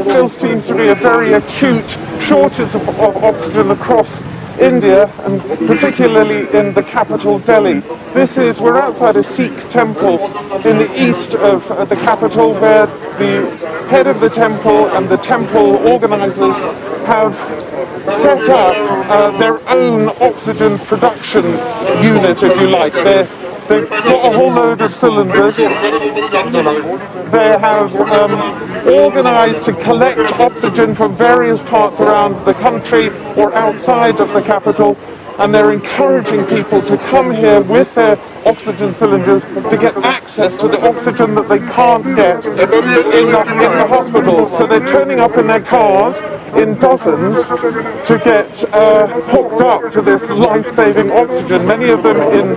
there still seems to be a very acute shortage of oxygen across India, and particularly in the capital Delhi. We're outside a Sikh temple in the east of the capital, where the head of the temple and the temple organizers have set up their own oxygen production unit, if you like. They've got a whole load of cylinders. They have organized to collect oxygen from various parts around the country or outside of the capital, and they're encouraging people to come here with their oxygen cylinders to get access to the oxygen that they can't get in the hospital. So they're turning up in their cars in dozens to get hooked up to this life-saving oxygen, many of them in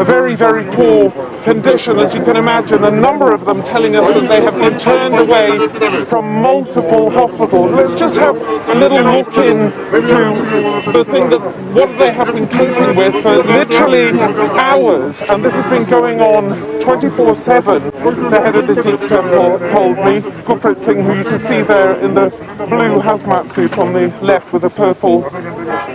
a very, very poor condition, as you can imagine, a number of them telling us that they have been turned away from multiple hospitals. Let's just have a little look into the thing that what they have been coping with for literally hours, and this has been going on 24/7. The head of the Sikh temple told me, Gurpreet Singh, who you can see there in the blue hazmat suit on the left with a purple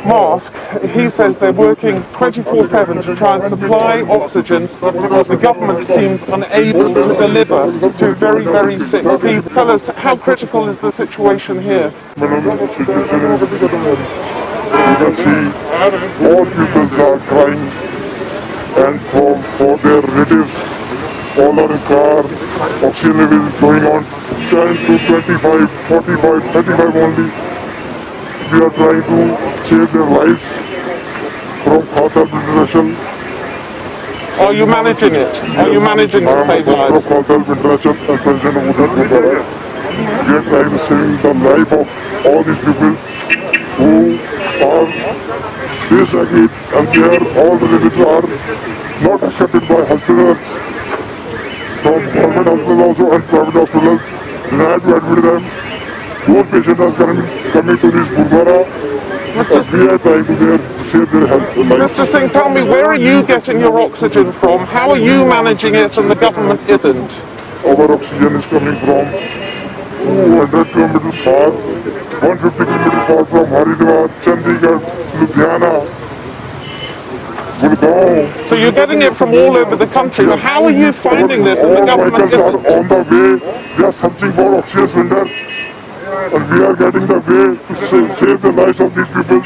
mask, he says they're working 24/7 to try and supply oxygen because the government seems unable to deliver to very, very sick people. Tell us, how critical is the situation here? The situation is, you can see all people are crying, and for their relatives, all are in car, oxygen level is going on 10 to 25, 45, 35 only. We are trying to save their lives from Khalsa International. Are you managing it? Are you managing to save lives? From Khalsa International and President Uday Gurdwara. We are trying to save the life of all these people who are disagreed, and all the relatives are not accepted by hospitals, from government hospitals also and private hospitals, denied to admit them. Those patients are coming to this Gurdwara, and we are trying to save their health. Mr. Singh, tell me, where are you getting your oxygen from? How are you managing it and the government isn't? Our oxygen is coming from 200 kilometers far, 150 kilometers far from Haridwar, Chandigarh, Ludhiana, Gurgaon. So you're getting it from all over the country. But how are you finding this and the government isn't? All vehicles are on the way. They are searching for oxygen cylinder, and we are getting the way to save the lives of these people.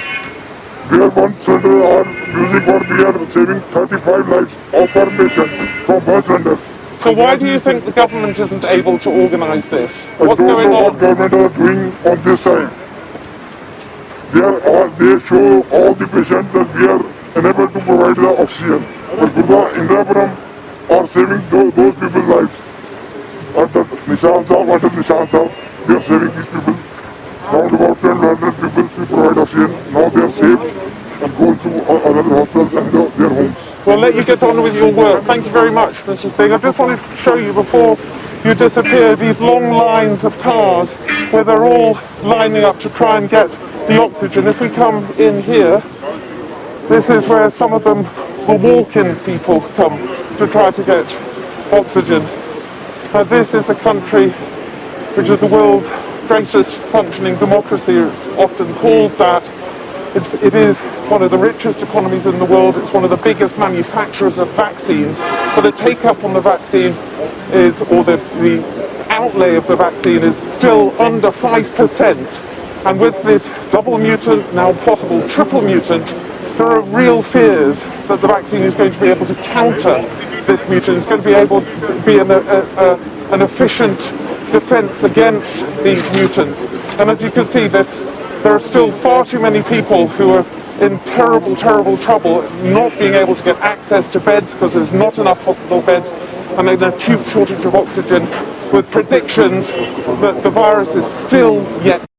We are one cylinder are using for, we are saving 35 lives of per patient from one cylinder. So why do you think the government isn't able to organise this? What's going on? What government are doing on this side. They show all the patients that we are unable to provide the oxygen. But Indrapuram are saving those people's lives. Under Nishan Saab, we are saving these people. Around about 10,000 people we provide oxygen. Now they are saved and go to other hospitals and their homes. We'll let you get on with your work. Thank you very much, Mr. Singh. I just wanted to show you before you disappear these long lines of cars where they're all lining up to try and get the oxygen. If we come in here, this is where some of them, the walk-in people, come to try to get oxygen. This is a country which is the world's greatest functioning democracy. It's often called that. It is one of the richest economies in the world. It's one of the biggest manufacturers of vaccines, but the take-up on the vaccine is, or the outlay of the vaccine is still under 5%. And with this double mutant, now possible triple mutant, there are real fears that the vaccine is going to be able to counter this mutant. It's going to be able to be an efficient defense against these mutants. And as you can see, there are still far too many people who are in terrible, terrible trouble, not being able to get access to beds because there's not enough hospital beds, and an acute shortage of oxygen, with predictions that the virus is still yet